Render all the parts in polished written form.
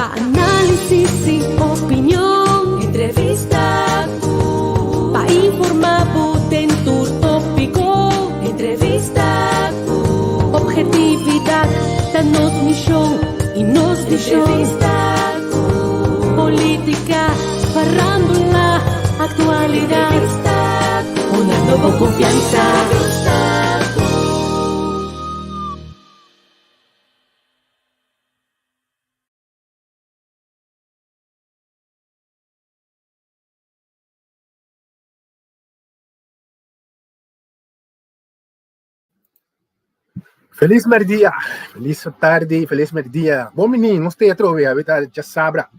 Análisis y opinión, entrevista para informar dentro tópico, entrevista objetividad da nos misión y nos entrevista política, farándula, actualidad, una nueva confianza. Feliz merdia, feliz tarde, feliz merdia. Bom menino, nós temos a trove, a vida já sabra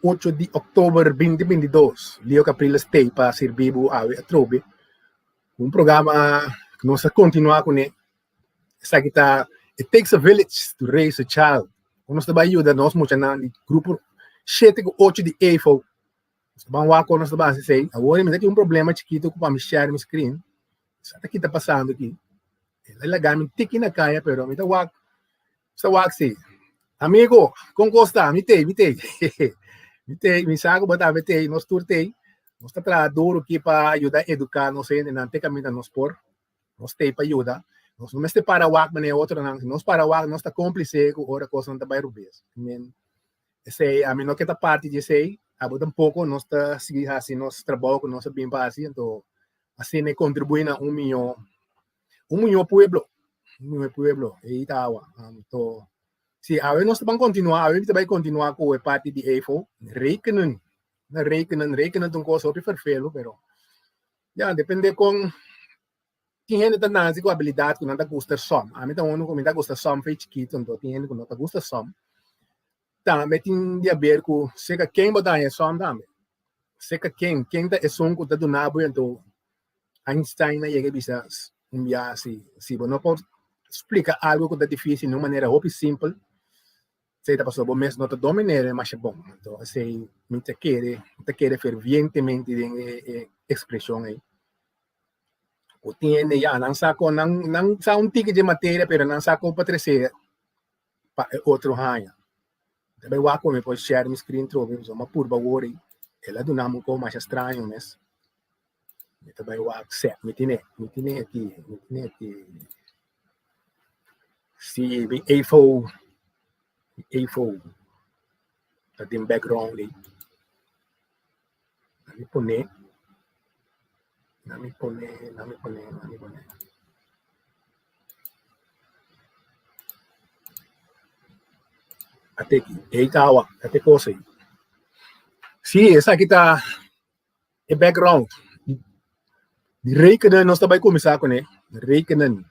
8 de outubro 2022. Leo Capril stay para servir a trove. Programa que nós continuar com ele. Essa aqui tá, it takes a village to raise a child. Nós também ajuda nós muito na grupo 7 ou 8 de EFO. Vamos lá com nós também sei. Agora me tem problema chiquito com a share my screen. Isso aqui tá passando aqui. Ilagay tiki na kaya pero may tawag sa waxi. Amigo, kung costa, mitei. Mitei, misago ba ta mitei, nos turtei. Nos tra duro ki pa ayuda educar nos en nante kami na nos por. Nos tei pa ayuda. Nos meste para wak mane outro nang nos para wak nos ta cómplice ko ora cosa ta bay rubes. I mean, say a mim no que ta parte de sei, abo tampouco nos ta sige assim nos trabalho nos bem pa assim, então assim ne contribui na 1 milhão pueblo, e tawa. Então, se a nós também continuar, a gente vai continuar com a parte de EFO, rekenen tong coisa op vervelo, pero ja, depende com quem ainda tá com habilidade que não tá gosta som. A mim tá com me tá gosta som feito chiquito, então tem gente que não tá gosta som. Também tem de ver com se quem botar é som também. Se quem tá é som que tá do nabo, então Einstein aí que bisa se você não pode explicar algo que é difícil de uma maneira muito simples, você está passando por mês não te dominar, mas é bom. Então, você me quer fervientemente de expressão aí. O tiene já não saco não tique de matéria, pero não saco para trazer para outro raia. Também o aco me pode share my screen trove, uma curva worry. Ela do namo com mais estranho, mas ito ba yung accept? Mitine aqui. Si A4 at yung background eh. Nami pone. Ate itawa, ate kose. Si esa kita e background. Die rekenen, nós também começar com ele. Rekenen.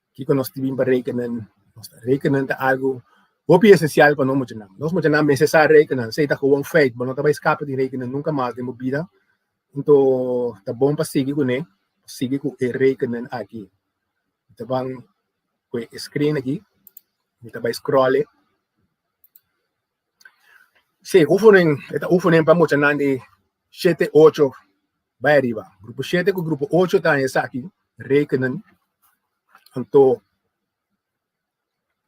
Aqui que nós tivemos para rekenen, Nós rekenen te algo hopi essencial para nós não. Nós não necessário rekening. Sei tá gewoon feito, mas não tá vai escapar de rekening nunca mais de minha vida. Então, tá bom para seguir com né, seguir com o rekening aqui. Então, vamos com o screen aqui. Então, vai scroll. Sim, oefening para muito de 7, 8 vai arriba. Grupo 7 com grupo 8 tá aqui. Rekening. Então,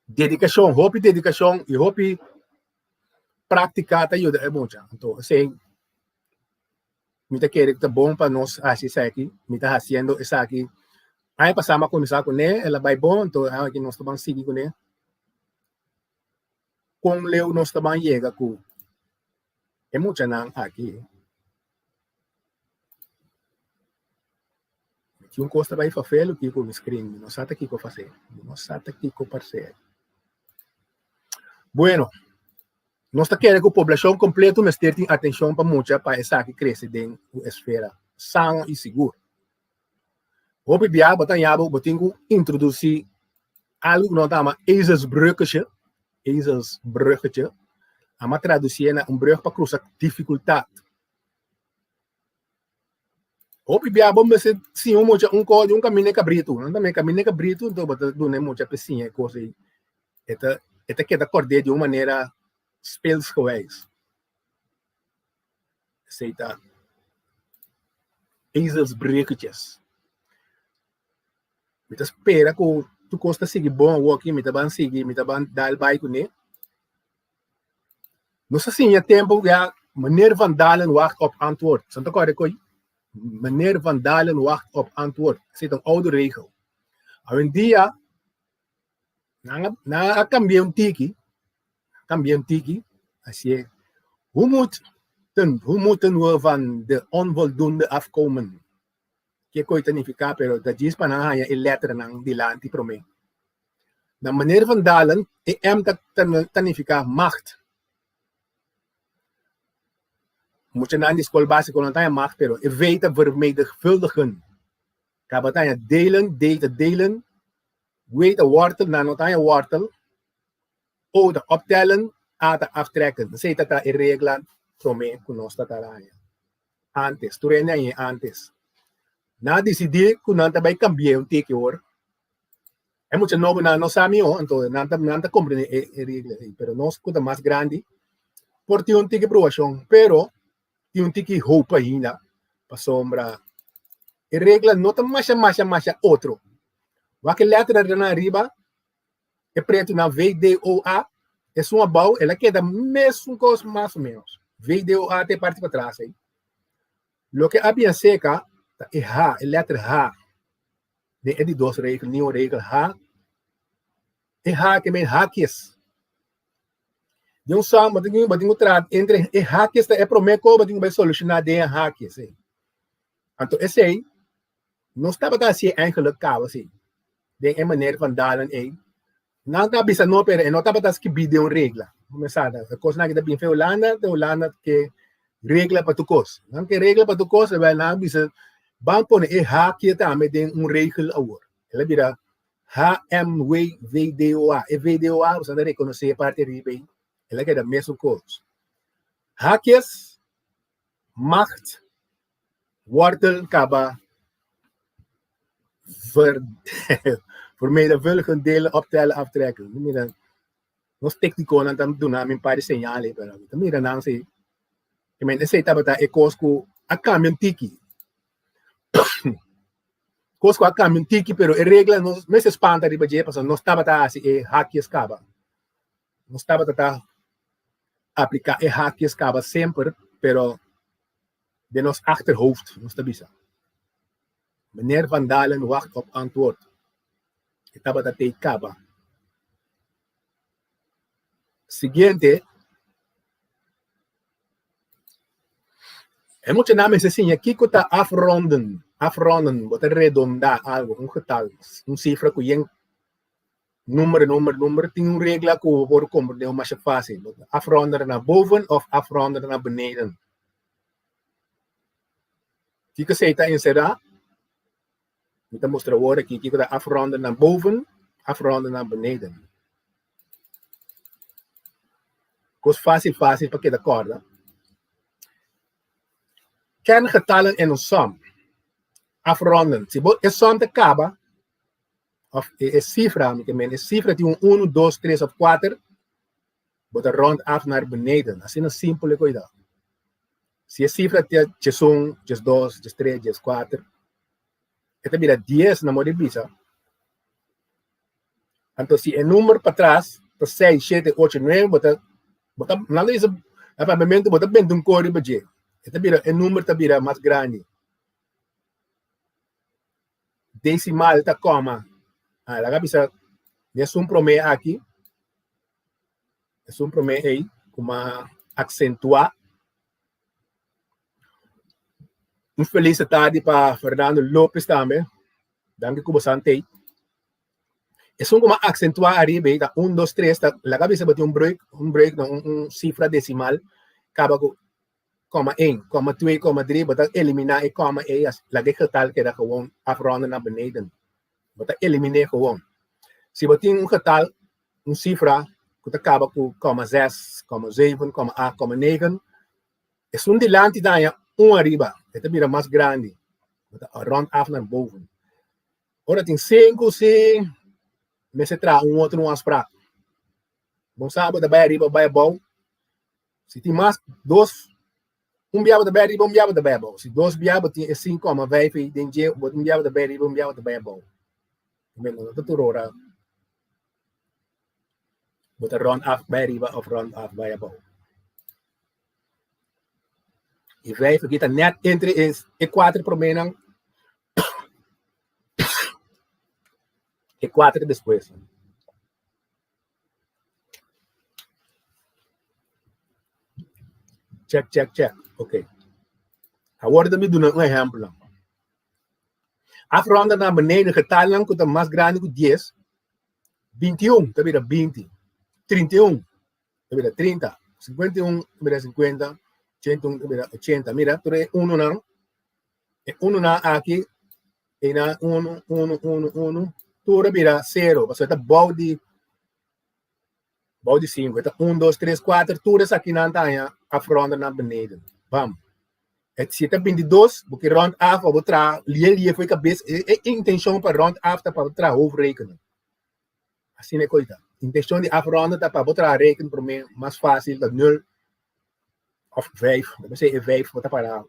dedicação, dedicação e hobby praticar ajuda é muito. Então, assim, me tá querendo tá bom para nós assistir aqui, me tá fazendo isso aqui. Aí passamos a começar com ele, ela vai bom, então aqui nós estamos seguir com ele. Com Leo nós estamos chega com é muito não aqui. Que um costa vai fazer o que com o screen, não sabe aqui o que fazer, não sabe aqui o que fazer. Bueno, nós queremos que a população completa mas tenha atenção para muito para essa que cresce dentro da esfera sã e segura. Hope bia botan yabo botingu introduzir algo que nós chamamos ezelsbruggetje. A traduzir na brug para cruzar dificuldade. Hope bia bom mas se um código caminho cabrito, não também caminho cabrito, então botar do nem muito pecinha coisa aí. Eta que da corder de uma maneira spelsgewijs. Aceita ezelsbruggetjes. Mita espera que tu costa seguir bom walking, mita ban seguir, mita ban dar bike né. Não sei se tempo já meneer Van Dalen wacht op antwoord. Santa correto? Meneer Van Dalen wacht op antwoord. Zit een oude regel. Een dia na cambiar tiki, assim, hoe moeten we van de onvoldoende afkomen? Que coisa significa, pero dat is para na a letra ng dilanti prome. Na meneer Van Dalen, dat significa macht. Moet je na in de school basico não tem macht, pero weten vermenigvuldigen. Kabataya delen, weet de wortel, na não tem wortel, ou de optellen, a de aftrekken. Sei dat a regla prome conosco taraya. Antes, tu rena antes. Na decidir que não vai cambiar tiki or. É muito novo na nossa amigo, então não compreende a regra, pero nós coisa mais grande, por ter tiki provação, pero tem tiki roupa ainda, para sombra. A regra não está mais outro. O que letra na arriba é preto na VDOA, é uma bau, ela queda mesmo coisa mais ou menos. VDOA tem parte para trás aí. Lo que havia seca é H, a letra H. De de duas regras, nenhuma regra H. É H que vem hackers. De só, batinho trad entre hackers é promeco, batinho vai solucionar de hackers. Então esse aí não estava assim eigenlijk cabo assim. De maneira Van Dalen aí. Não está bisa não pero não estava assim que bide uma regra. Começada, a coisa que bem Holanda que regra para tu coisa. Não que regra para tu coisa, vai não bisa bang pon hacker também tem regel agora. Ela vira HMWVDOA. E VDOA você deve reconhecer a parte de bem. Ela que é da mesma coisa. Hackers, macht, wortel, kaba, vermenigvuldigen, delen, optellen, aftrekken. Nós técnico não estamos dando a para señales, pero também não sei. Que me dice tabata e cosco a caminho tiki. Cosco a caminho tiki, pero a regra não se espanta de baje, porque não estava assim e hackers caba. Não estava aplicar e hackers caba sempre, pero de nos achterhoofd, não está bisa. Meneer Van Dalen wacht op antwoord. Estava te caba. Siguiente. É muito nome assim, aqui que está afronden, botar redondar algo, getal, cifra que tem número, tem uma regra que eu vou compreender mais fácil. Afronden naar boven of afronden naar beneden. Kijk eens está inserar. Kita mostrar agora aqui que está afronden naar boven, afronden naar beneden. Coisa fácil para que de acorda. Kerngetallen en een som afronden. Se a som te acaba, of é cifra, é cifra de 1, 2, 3 of 4, bota rond af naar beneden. Assim é simples coisa. Se a cifra te 1, 2, 3, 4, esta vira 10 na modibisa. Então, se é número para trás, 6, 7, 8, 9, bota nada isso, apartamento, bota bem de um código para dizer. Esta vira, o número está vira mais grande. Decimal está coma. La cabeça, é um promedio aqui. É um promedio aí, como acentuar. Feliz tarde para Fernando Lopes também. Danke por bastante. É só como acentuar arriba, 1, 2, 3, la cabeça bate um break, cifra decimal, acaba com 1, 2, 3, bota eliminar e coma e la getal que era gewoon afronden naar beneden. Bota eliminar gewoon. Se bate getal, cifra, que acaba com 6, 7, 8, 9, é um delante daí, arriba, esta vira mais grande, bota rond af naar boven. Ora tem 5, sim. Mas se traz outro no asprato. Bom sábado da baia riba, baia bom. Se tem mais 2, biaba da baia riba, biaba da baia bom. Se 2 biaba tem 5,5 e tem dia, biaba da baia riba, biaba da baia bom. Não tá tudo hora. Bota rond af baia riba of rond af baia bom. E 5 aqui tá net entre e 4 promenam. E 4 depois. Check. Ok. Agora também dou um exemplo. Afronda na beneden getallen que é mais grande que 10. 21, tá vira 20. 31, tá vira 30. 51, tá vira 50. 81, tá vira 80. Mira, tu é 1 não. É 1 não aqui. E na 1. Tudo vira 0, você está balde 5, está 1, 2, 3, 4, tudo isso aqui na antanha, afronda na beneden. Vamos. Se está 22, porque rond af, vou tra, lia foi cabeça, é intenção para rond af, tá para tra, overrekenen. Assim é coisa. Intenção de afronda, tá para botar rekenen, para mim, mais fácil, da 0 of 5, você é 5, vou para,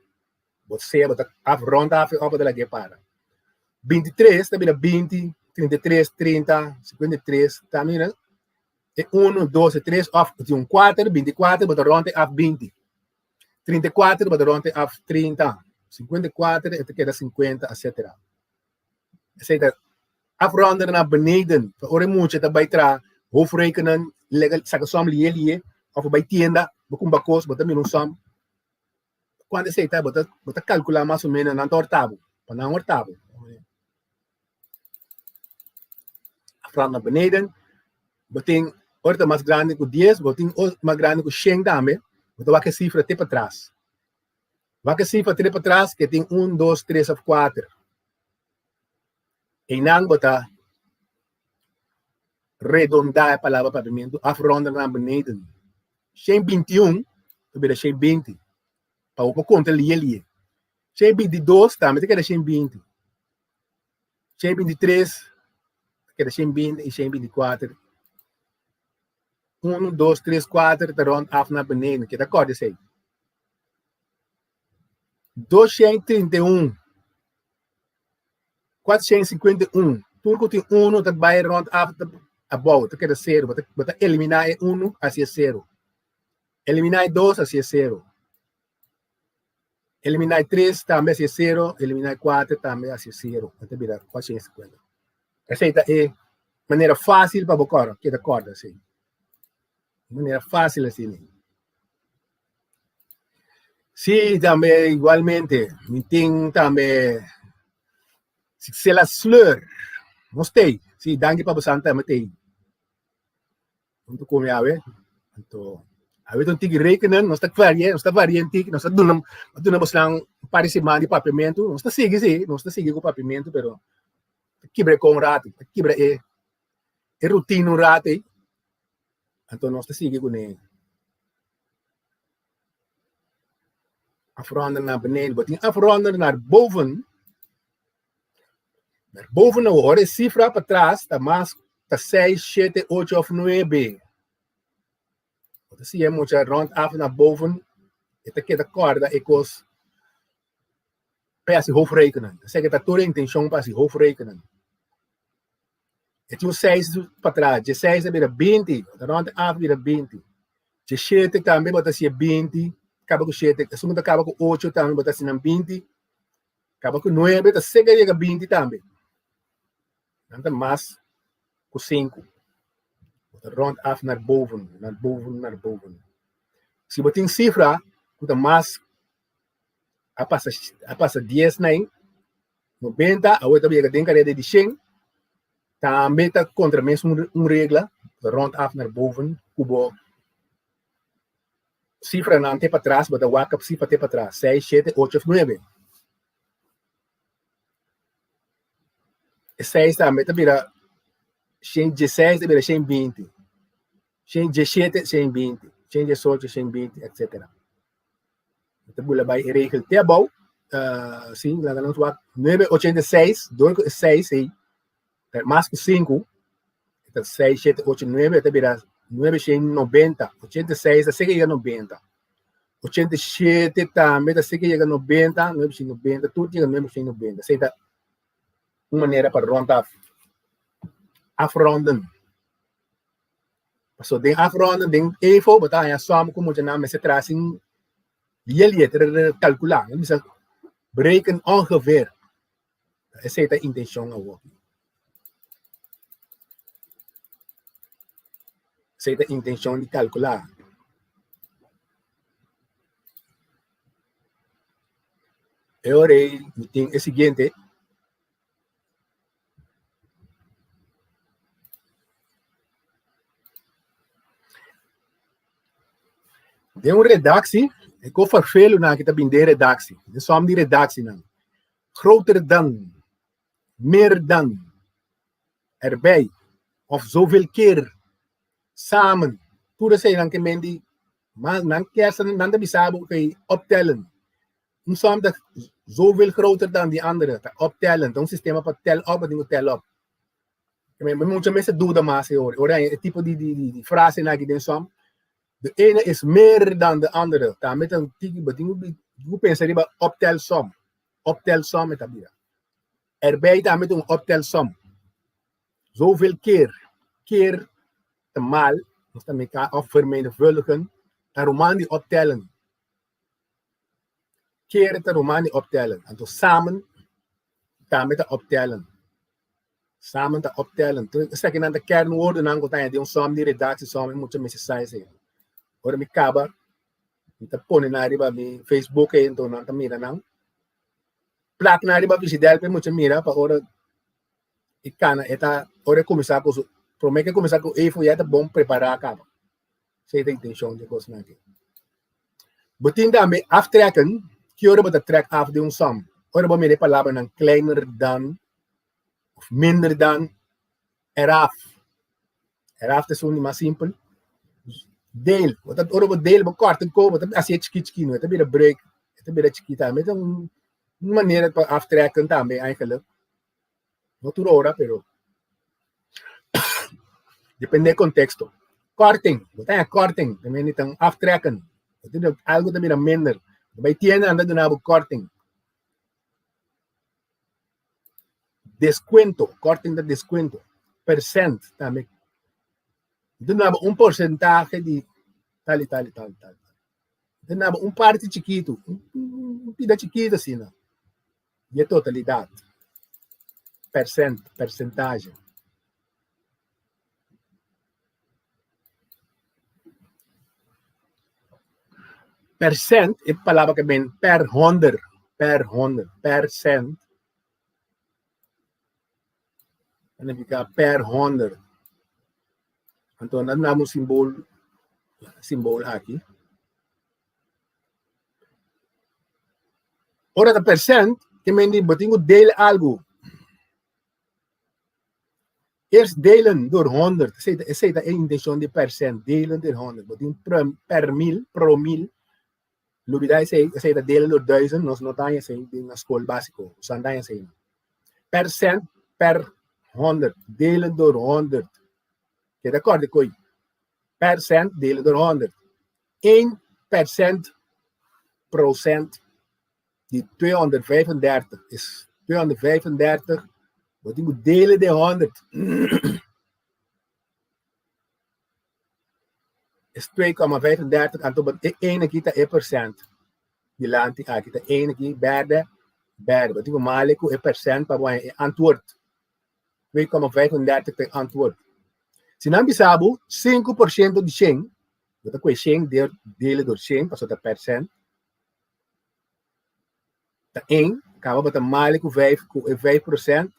você, afronda af, ou para para. 23, tá vira 20, 33, 30, 53, também, né? É 1, 2, 3, off, tem 4, 24, bota ronde af 20. 34, bota ronde af 30. 54, het queda 50, etc. Etc. Afronden naar beneden. Voor moet je daarbij tra, hoofdrekenen, legal, zaken som lielie, of bij tienda, bekom bakos, bota min som. Quando você está, bota calcular mais ou menos na tortabo, para não tortabo. Afronden naar beneden. Boting orta mais grande que 10, boting mais grande que 100 também. Botar uma cifra até para trás. Uma cifra até para trás que tem 1, 2, 3 ou 4. E não botar redondar a palavra pavimento, afronda na beneden. 121, tu vira 120. Para o conta ali. 122 também tem que era 120. 123, que era 120 e 124. 1, 2, 3, 4, de rond af naar beneden. Que d'accord is aí. 231. 451. Tudo que tem 1, dat bij rond af, above, dat is 0. Wat eliminar 1, assim é 0. Eliminar 2, assim é 0. Eliminar 3, também assim é 0. Eliminar 4, também assim é 0. Até virar 450. Essa é maneira fácil para bocar, que d'accord assim. Maneira fácil assim. Sí, também igualmente. Tem também se la slur. Gostei. Sí, danke para bastante matei. Untuk kom yawe. Então, awe ton tigi rekenen, nós tá variante, nós tá dunam mas lang parecimento de papimento, nós tá sigue com papimento, pero quebra com rato, quebra é rotina rato. Então nós seguimos com ele. Afronden naar beneden. Betekent afronden naar boven. Naar boven nou hoor. Cifra para trás. Tá mais. Tá 6, 7, 8 of 9. Você zie je moet je rondaf naar boven. Het is de corda. Ik was. Para se hoofdrekenen. Zeg je dat door intention para se hoofdrekenen. Het is 6 para trás. Je 6 é weer 20. Rondaf weer 20. Je 7 também bota se 20. Acaba com 7. Se você acaba com 8 também bota se 20. Acaba com 9. Tá chega a 20 também. Então mais com 5. Rondaf naar boven, naar boven, naar boven. Se você tem cifra, você mais a passa 10 nem 90, a outra vez tem que de 100. Também tá contra mesmo regra, rondaf naar boven, cubo. Cifra não tem para trás, mas a waka cifra tem para trás, 6, 7, 8, 9. E 6 também tá vira 116 vira 120. 117, 120. 118, 120, etc. Então, vou levar a regra até bom. Sim, lá no 986, 2, 6, aí. Mais que 5. Então, 6, 7, 8, 9, até virar 990. 86, até chega a 90. 87 também, até chega a 90. 990, tudo chega a 990. Essa é uma maneira para rondar. Afronden. So, den afronden, den EFO, bata ya som como je naam se tracing je calcular, bisa berekenen ongeveer. Essa é a intenção ao essa é a intenção de calcular. Agora, tem o seguinte. Tem een redactie. Ik hoor vervelen naar het in de redactie. De som die redactie dan. Groter dan. Meer dan. Erbij. Of zoveel keer. Samen. Toen zei dan men die. Maar dan kersen dan de bisabo kan je optellen. Een som dat zoveel groter dan die andere. Dat optellen. Dan systeem op tel op en die tel op. Muitas mensen doen dat maar. Hoor je type die frase naar die som. De ene is meer dan de andere. Daarmee dan hoe pensen we optelsom. Optelsom met abira. Erbij daarmee een optelsom. Zoveel keer. Keer te maal. Dus dan elkaar of vermenigvuldigen. De roman die optellen. Keer te roman die optellen. En dus samen daarmee te optellen. Samen te optellen. Toen zeg je dan de kernwoorden dan komt je die som die redactie som moet je mensen zeggen. Ora mi kaba, mi tapone na riba mi Facebook e então não mira não. Placa na riba visitar pe muita mira para ora e cana eta ora começar com promete começar com EFO e tá bom preparar a caba. Sei da intenção de coisa na aqui. Botin também aftrekken, que ora bota trek af de som. Ora bom me de palavra não kleiner dan of minder dan eraf. Eraf é só mais simples. Deel, wat dat oor deel op kort komen, als je chiquitino, het is een break, het is een chiquita, met een manier het aftrekken daarmee eigenlijk. Not ora, pero depende del contexto. Korting, wat is korting? Dan ben je dan aftrekken. Dat is algo dat meer minder. Bij tienen aan dat doen we korting. Descuento, korting de descuento. Percent, daarmee. Dan hebben we een porcentaje die tal. Dan hebben we een parte chiquito. Un pida chiquito assim, de totalidade. Percentage. Percent é palavra que vem per 100. Percent. En dan fica per 100. Então, nós temos um símbolo aqui. Ora, the percent, que me diz, botinho deel algo. Eerst delen door 100. Essa é a intenção de percent. Delen door 100. Botinho per mil, Lubida sei da dele door 1000, nós não tá sei na escola básico, só tá sei. Percent per 100, dele door 100. Que de acordo com percent dele door 100. 1% procent die 235 is 235, wat die moet delen de 100 is 2,35 en toen ene kita 1%. Die lanti kita ene ki berde, wat die male ku 1% pa buhay antwoord. 2,35 te antwoord. Sinambi sabu 5% di Sheng, wat ako Sheng dele door Sheng, pas dat percent. 1, kama ba mali ku 5%,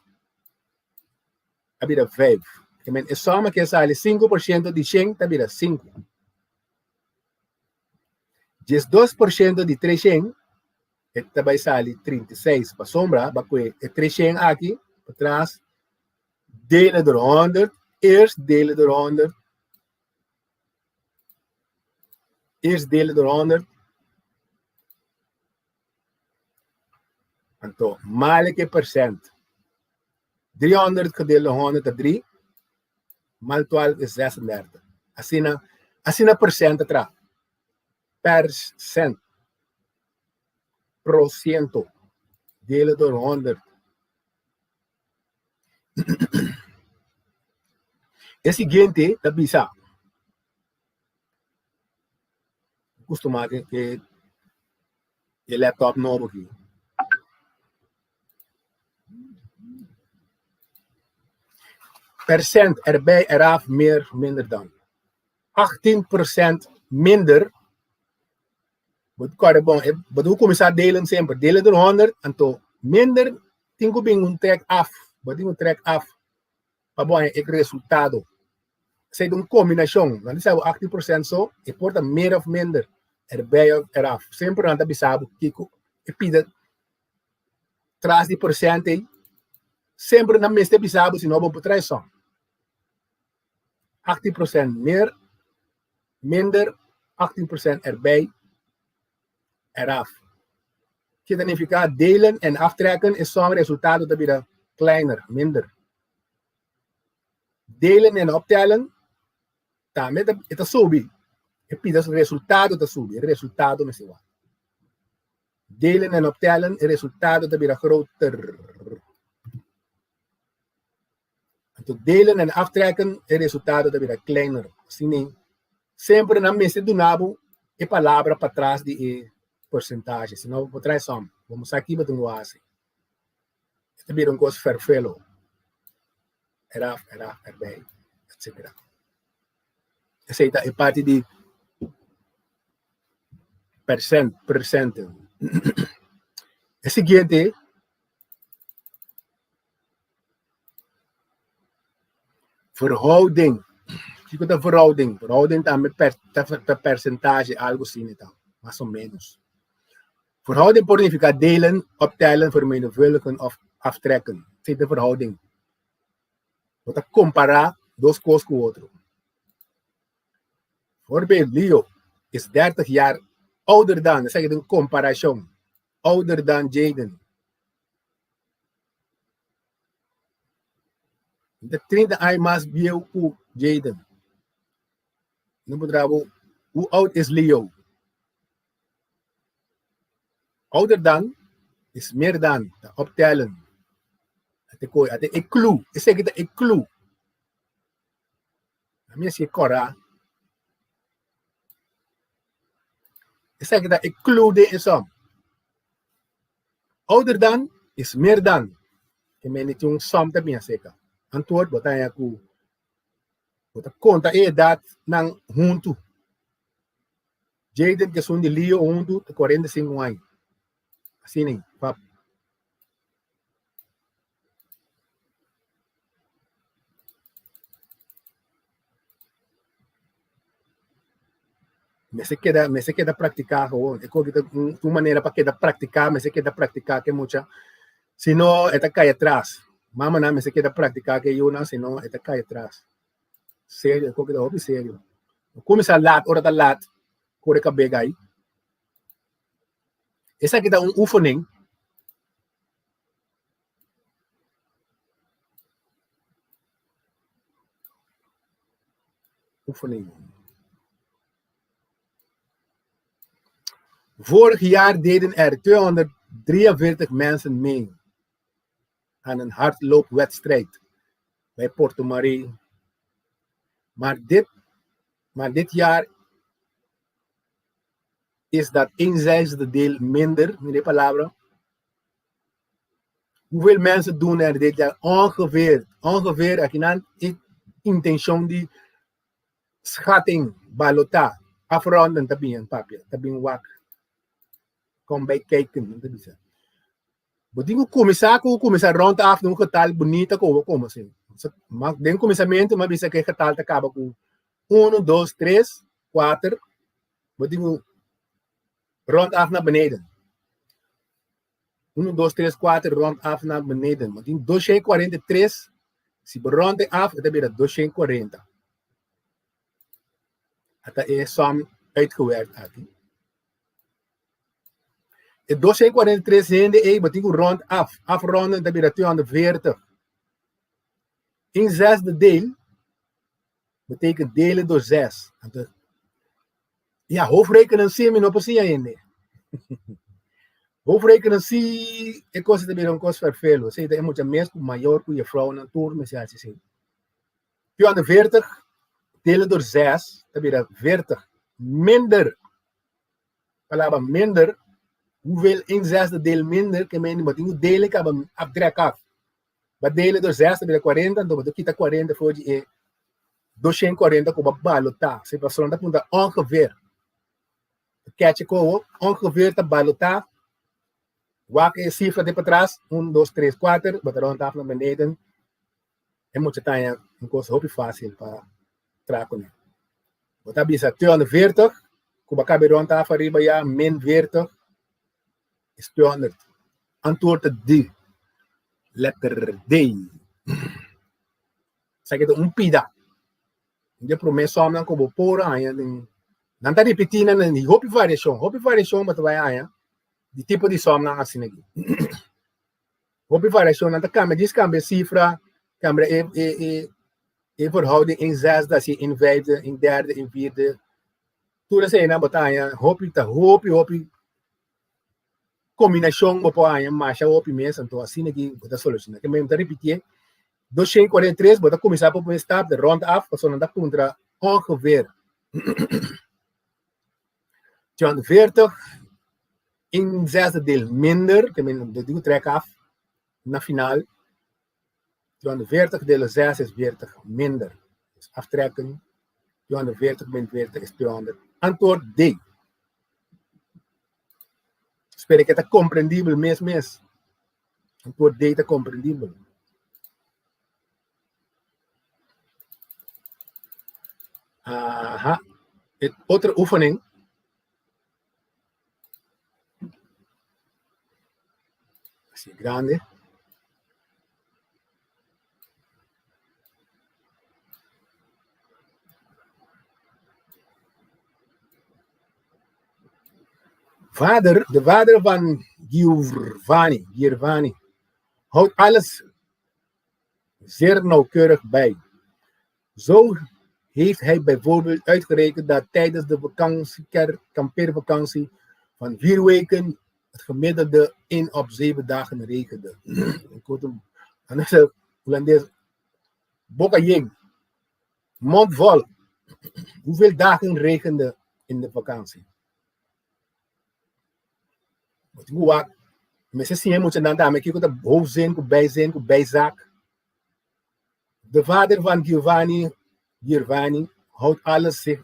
abira 5. I mean, soma que sale 5% de 100, tabira 5. 2% de 300, tabay sale 36. Pa sombra, bakwe 300 aqui, para trás, dele door 100, eerst dele door 100, eerst dele door 100, Então, male que percent. 300 gedeeld door 100 is 3. Mal 12 is 36. Assim na percent atrás. Percent. Procento. Dele door 100. É seguinte, da bisa. Costumar que o laptop novo aqui. Percent erbij, eraf, meer, minder dan. 18% minder. Wat hoe commissar delen sempre? Delen door 100 en to minder, tingo bing un trek af. Wat een trek af. Paboy, ik resultado. Zij doen combinatie. Dan is het 18% zo. Ik word er meer of minder. Erbij of eraf. Sempre aan het bisabo. Kiko. Ik pide. Tras die percentage. Sempre na meeste bisabo si no bo traição. 18% meer, minder, 18% erbij, eraf. Que significa delen en aftrekken is soms resultaten dat weer kleiner, minder. Delen en optellen, daarmee het is sobi. Het is het resultaat dat sobi, het resultaat met z'n delen en optellen, het resultaat dat weer groter. En delen en aftrekken, het resultaat dat weer kleiner. Assim, sempre na mesa do nabo, e palavra para trás de porcentagem. Senão, vou trazer som. Vamos aqui para um oásis. Este vira coisa ferfelo. Eraf, erbij, etc. Essa é parte de percent. O seguinte, verhouding. Kijk de verhouding. Verhouding dan met percentage, algo assim então. Mais ou menos. Verhouding significa delen, optellen, vermenigvuldigen of aftrekken. Zit de verhouding. Wat comparar duas coisas com o outro. Voorbeeld, Leo is 30 jaar ouder dan. Dat zeg je een comparatie. Ouder dan Jaden. De 30 jaar mais viejo que Jaden. No bedrago, hoe oud is Leo? Ouder dan is meer dan. Optellen. Het is een clue. Ik zeg het een clue. Dan is je kora. Ik zeg dat ik clue de is om. Ouder dan is meer dan. Ik meen niet yung som te biya zeker. Antwoord, wat ay ako. Wat konta e dat ng huntu. Jaden kasun di Leo huntu te 45 ay. Assim, pap. Me se queda practicar gewoon. Ik hoor dat een manier para queda practicar, me se queda practicar que mucha. Si no, esta cae atrás. Mama na me se queda practicar que yo no, si no, esta cae atrás. Sério, ik hoor dat sério. Começar laat, ora da laat, hoor ik a begay. Is dat een oefening? Vorig jaar deden er 243 mensen mee aan een hardloopwedstrijd bij Porto Marie. Maar dit jaar is dat 1/6 deel minder, meneer Palabra. Hoeveel mensen doen er dit jaar? Ongeveer, als je dan intention die schatting, balota, afronden, tabi een papje, tabi een wak. Kom bij kijken. Bodingo commissar rond af doen getal bonita komen zien. Maar den commissariamento maar bisa que getal te acaba com 1, 2, 3, 4. Bodingo rond af naar beneden. 1, 2, 3, 4 rond af naar beneden. Maar in 243, si rond af, dan heb je dat 240. Dat is som uitgewerkt. Het 243 zijn de betekent rond af. Afronden, dan heb je dat 240. 1/6 deel betekent delen door 6. Ja, hoofdrekenen zie je op een hoofdrekenen zie ik kost het weer een kost voor veel. Zeg dat moet je meest major je vrouw een toer met je zien. 240 delen door 6, dan heb je dat 40 minder. Palaba minder. Hoeveel 1/6 deel minder kan men niet moet delen ik heb een aftrek af. Maar delen door 6 dan heb je 40, dan moet je 40 voor je 240 op een balota. Se persoon dat moet ongeveer. Kijk je ongeveer de balota. Wat is cifra de patras? 1, 2, 3, 4. Maar rond af naar beneden. En moet je dan een kost hoopje facil para traken. Wat heb je 240? Kubakabi rond af arriba ja min 40 is 200. Antwoord D. Letter D. Zeg je een pida. De promessa om dan komen poren aan je. Dan dat repeteren en die hoopje variation met wij aan je. Die type die som na asinegi. Hoopje variation dan kan met kan bij cifra kan bij verhouding in 6 dat je in 5e, in 3e, in 4e. Toen dat ze na batanya hoopje combinação mo po ayan masya hoopje mensen to asinegi dat solution. Ik ben te repeteren. 243 bota começar por een stap de rond af, zodat dat contra ongeveer 240 in 6 deel minder, de doe trek af naar finaal. 240 delen 6 is 40 minder. Dus aftrekken. 240 min 40 is 200. Antwoord D. Espero que está compreendível mes. Antwoord D está compreendível. Aha. Otra oefening. Así grande. De vader van Giovanni, houdt alles zeer nauwkeurig bij. Zo heeft hij bijvoorbeeld uitgerekend dat tijdens de kampeervakantie van 4 weken het gemiddelde 1 op 7 dagen regende. Dan is het Hollandees Bokajing, mond vol. Hoeveel dagen regende in de vakantie? Mensen zien moet je dan daarmee kijken op hoofdzin, op bijzin, op bijzaak. De vader van Giovanni houdt alles zich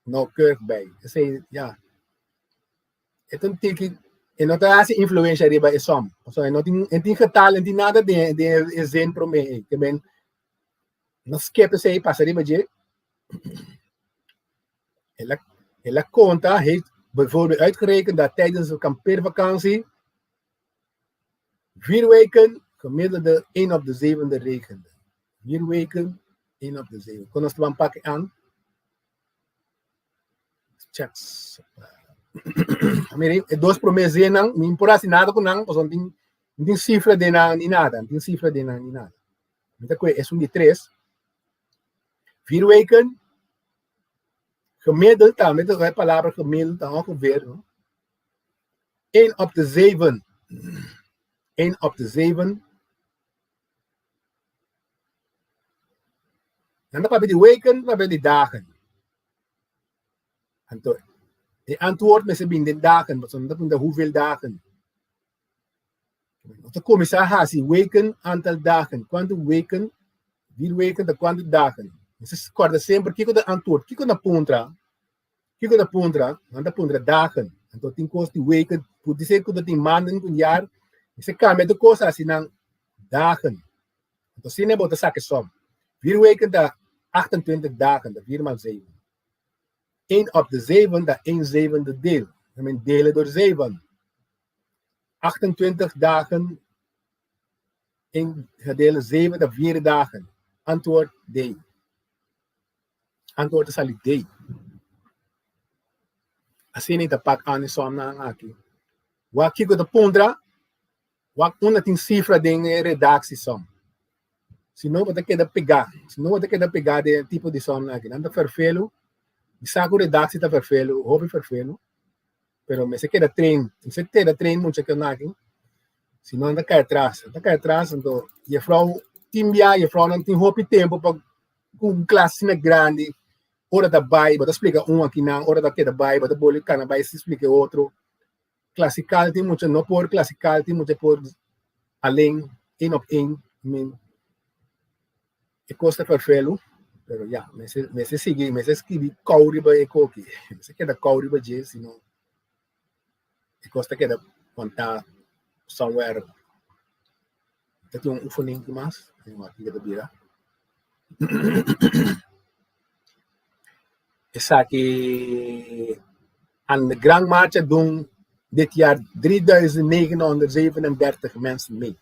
nauwkeurig bij. Hij zei, ja, het is een teken, en dat is een influencer die bij is som. En die getal en die nada de is zin pro me. Ik ben, nog skip zei, passa die bij je. En la conta heeft bijvoorbeeld uitgerekend dat tijdens de kampeervakantie 4 weken gemiddelde 1 op de 7 regende. 4 weken, 1 op de 7. Kunnen we het pakken aan? Checks. É 2 por mês, não me importa nada com não, porque não tem cifra de não, nem nada, não tem cifra de não, nem nada. Muita coisa, é de 3. 4 weken, gemiddeld, met de palavra gemiddeld, dan ongeveer. 1 op de 7. 1 op de 7. En dan heb je die weken, dan heb je die dagen. De antwoord met de dagen, maar dan de hoeveel dagen. De commissaris die weken, aantal dagen. Quanto weken, 4 weken, de quanto dagen. Dus corda sempre, kiko de antwoord, kiko na puntra, dan de puntra dagen. En tot in kost die weken, voor die zeker dat in maanden, een jaar, is kan met de kost als in dagen. En tot zien hebben we de zaken som. 4 weken, dat 28 dagen, dat 4 maal 7. 1 op de 7, dat 1 zevende deel. Dat men delen door 7. 28 dagen, 1 gedeeld 7, dat 4 dagen. Antwoord D. Antwoord is al D. Als je niet de pak aan de som na aqui. Wat kiko de pondra, wat una tem cifra de redactie som. Senão você quer pegar, de tipo de som aqui. Não perfeito. Saco redactie tá perfeito, hobby perfeito. Pero me se queda trein, se queda trein muito que aqui. Senão anda cai atrás, então e a frau timbia, e a frau não tem hobby tempo para com classe grande. Hora da bai, bota explica aqui não, hora da que da bai, bota boli cana bai se explica outro. Classical tem muito, não por classical tem muito por além, op 1, e costa perfeito. Pero ya, me se sigue, me se escribe cauriba e coqui. Me se queda cauriba je, senão e costa queda contar somewhere. Tem ufoning mais, tem aqui da bira. Essa aqui aan de Grand March doen dit jaar 3937 mensen mee.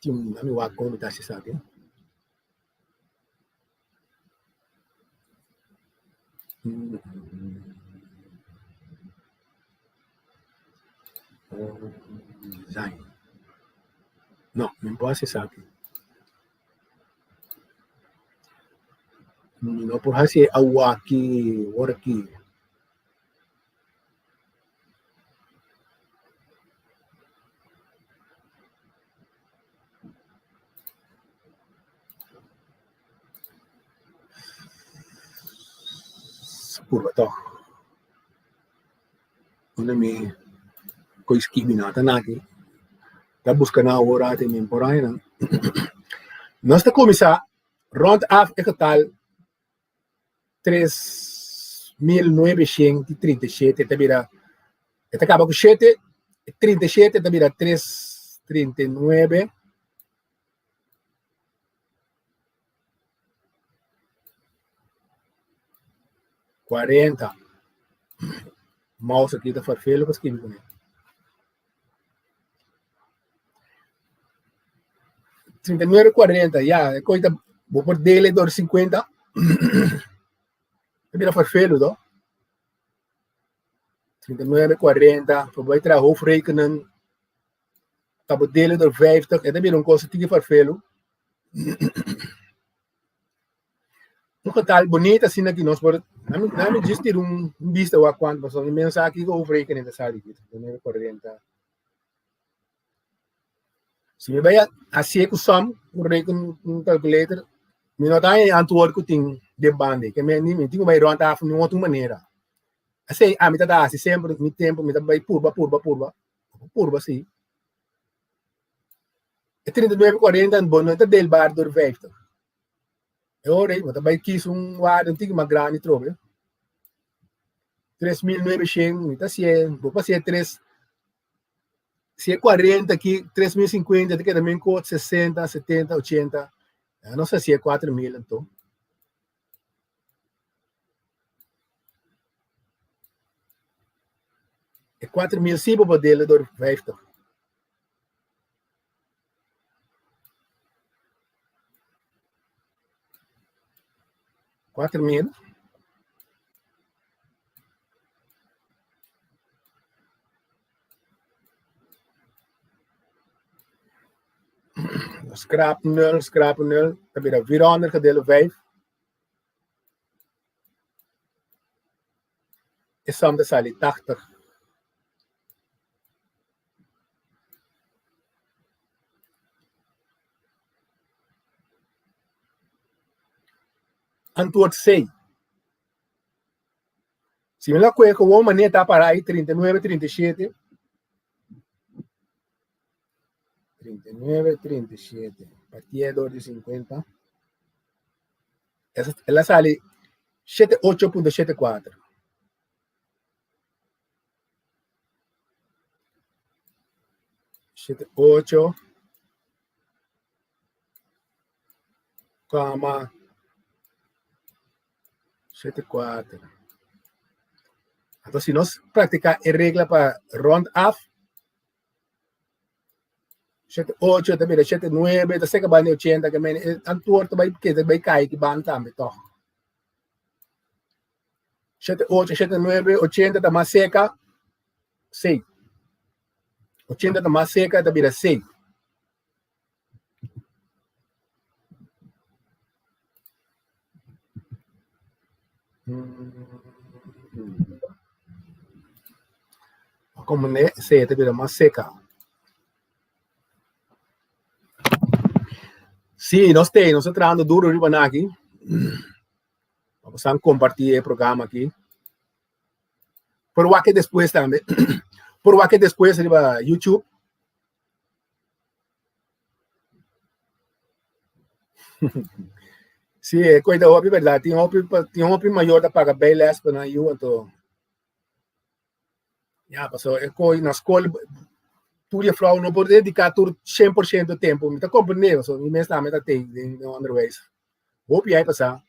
Kami wa komunitas sa akin. Design. No, não pode ser aqui. Não pode ser aqui, ora aqui. Curva to. Una mi coisa que binata aqui. Tá buscando a hora de mim por aí, não? Nós está começar rondaf é total 3.937, tá vira. Esta acaba com 7, 37, tá vira 339. Quarenta. Mouse aqui está farfelo para escrever com ele. 39,40, já, coisa, vou por dele door 50. Vira farfelo, do? 39,40, vai trazer hoofdrekenen. Tabo dele door 50, en dan weer een kost tegen farfelo. Total bonito assim aqui nós por não existe vista o quanto mas uma mensagem aqui o freio que nem sabe aqui também corrente se me vai assim com som o rei com calculator me não tá em antwoord que tem de bande que me nem tem vai ronda de uma outra maneira assim a mim tá assim sempre me tempo me tá vai purba sim é 39,40 bom tá del bar door 50. Ora, mas também quis waarde antigo mais grande trobe. 3.900, tá se vou passar 3 se é 40 aqui, 3.050, daqui também com 60, 70, 80. Não sei se é 4.000 então. É 4.000 sim para poder dar 50. $4.000. Scrap 0. Dan ben je 400 gedeeld door 5. Is soms zal je 80. Antwoord C. Si me la cuelgo gewoon manier está para ahí 39, 37. 39, 37. Partido de 50. Ela sale 78.74. $78, 74. Entonces, si nos practica la regla para round off, 78, também 79, tá cerca de 80, que men antwoord bij kitten bij kijken baan também toch. 78, 79, 80 tá mais seca, 6. 80 tá mais seca, tá vira 6. Como né, 6 tá vira mais seca. Sim, nós estamos trabalhando duro aqui. Vamos a compartilhar o programa aqui. Por o que depois também. Por o que depois arriba YouTube. Sim, é coisa óbvia, verdade. Tem um maior da paga bem less para eu, então. Já passou, é coisa na escola. Tu e a vrouw não pode dedicar 100% do tempo. Me tá compreendendo, so me está me tá tem em underways. Hope aí passar.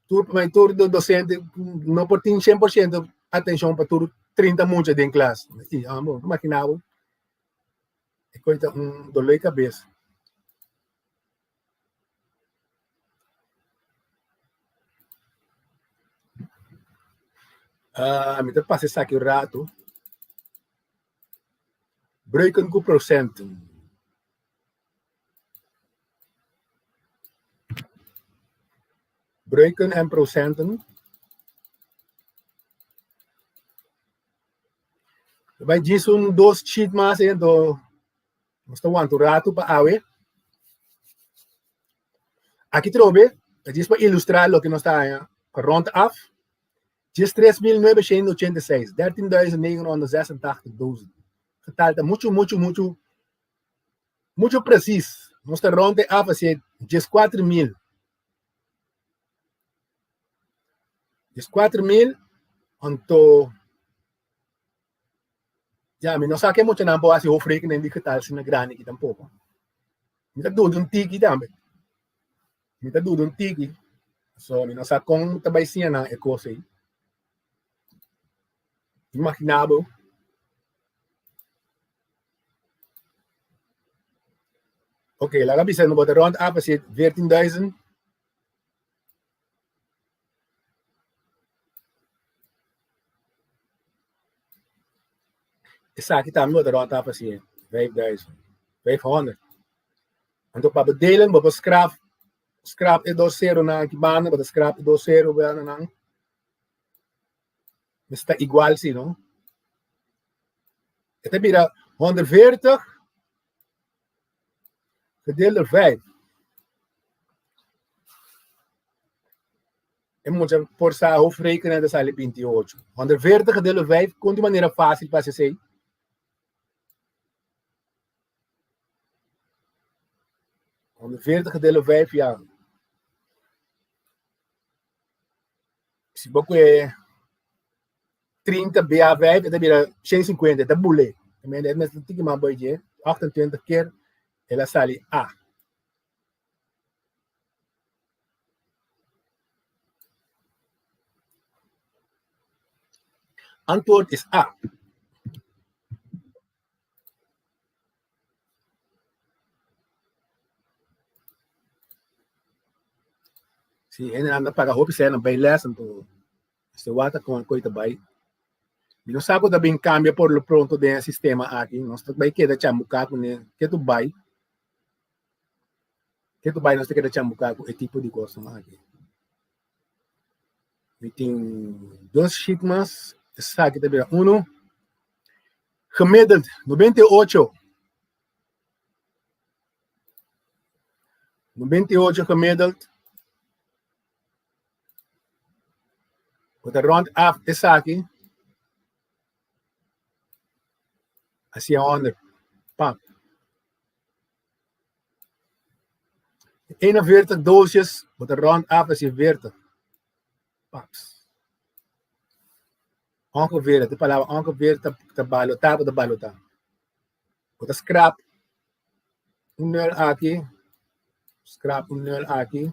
Tu do docente não pode ter 100% atenção para tu 30 minutos em classe. E amor, imaginava. É coisa dolor de cabeça. Me tá passando aqui o rato. Breken com procenten. Breken en procenten. Vai disso dois sheet mais do nós estamos rato para awe. Aqui trobe, diz para ilustrar o que nós está rond af. Diz 3.986, 13.986 getal está muito preciso. Nós está rond af assim, diz 4.000. Diz 4.000, então já, me não sabe muito não pode assim oferecer nem digital se na grande aqui tampouco. Me tá dando tiki também. Me tá dando tiki. So, me não sabe como também sim na é coisa aí. Imaginável. Ok, lá ga bisa no bota round up assim 14.000. Essa aqui tá no round up assim 5.500. Então para bedelen, para scrap é 2.0 na kibana, para scrap é 2.0 ba na nang. Está igual sim, não? Ito vira 140 gedeeld door 5. En moet je voor zijn hoofdrekenen, dat is 28. 140 gedeeld door 5, komt de manier fácil para você sei. gedeeld door 5, ja. Se você 30 BA5, dan vira 150, dat boele. En dat is natuurlijk maar een beetje, 28 keer, ela sale A. Antwoord is A. Sim, en dan para hoop zijn bij les en to se wata com coisa bai. E não sabe também cambia por lo pronto do sistema aqui. Nós também queda chamucar com que tu bai. Que tu vai nós ter que chamar com esse tipo de coisa aqui. E tem 2 sigmas, essa aqui também. Gemiddeld 98. 98 gemiddeld. With a round af essa aqui. Assim a onder. Pam. 41 doosjes, with a round af as 40. Paps. Ongeveer, de palavra ongeveer te balota, de balota. With a scrap. 0 aqui. Scrap 0 aqui.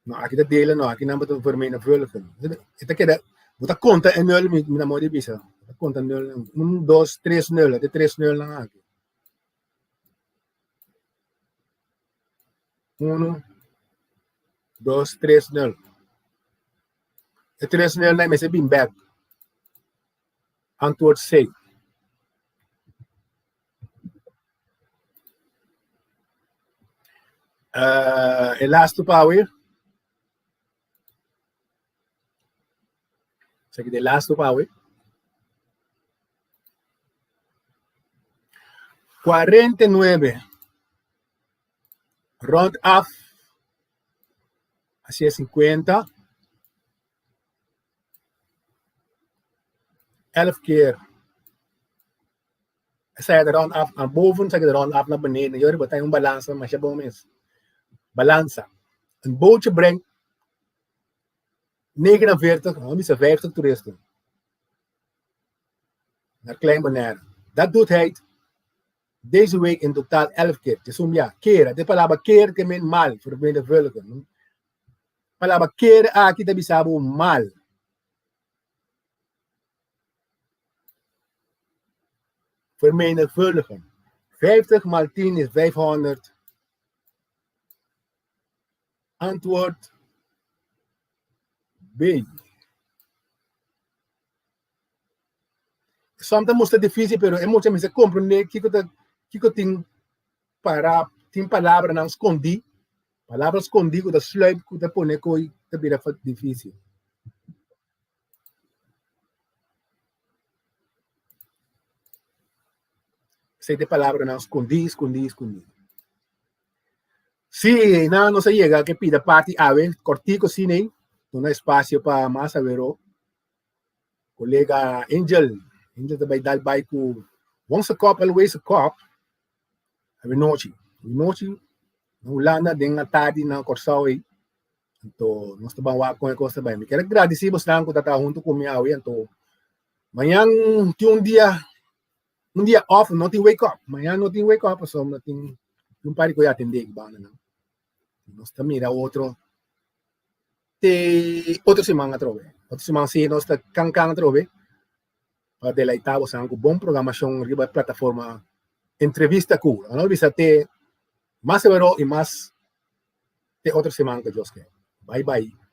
Nou, aqui dat delen, nou, aqui não moet vermenigvuldigen. Ito kaya, buta conta en 0, mina mo di bisa. Conta 0, 1, 2, 3, 0, ito 3, 0 lang aqui. 1, 2, 3, 0. Ito 3, 0 na may sabihin back. Antwoord C. Elasto power. Zeg de laatste power. 49. Round af. Así es 50. 11 keer. Zeg de round af naar boven, zeg de round af naar beneden. Jullie wat een balans, maar je boom is. Balansa. Een bootje brengt 49, dan is er 50 toeristen. Naar Klein Bonaire. Dat doet hij deze week in totaal 11 keer. Dus ja, keren. De palabra keer que men mal, vermenigvuldigen. Palabra keer aqui da bisabo mal. Vermenigvuldigen. 50 maal 10 is 500. Antwoord B. Sometimes moest difícil, pero é muita gente compreender que eu tenho para tem palavra não escondi, palavra escondi que da sluip que da pone coi da vira difícil. Sei de palavra não escondi. Si no se llega que pida parte a ver cortico cine, no hay espacio para más avero. Colega Angel também dá bairro once a cop, always a cop. A noite, no lana den tarde na corsao aí. Então, nós estamos lá com a coisa bem. Me quero agradecer bastante por estar junto comigo aí. Então, amanhã tem um dia off, não tem wake up. Amanhã não tem wake up, só não tem um par que eu atender que bana não. Nós também mira outro semana trove. Outra semana se nós está cancando trove. Para deleitar você com bom programação riba plataforma entrevista cool. Não bisa te mais severo e mais te outra semana que Deus quer. Bye bye.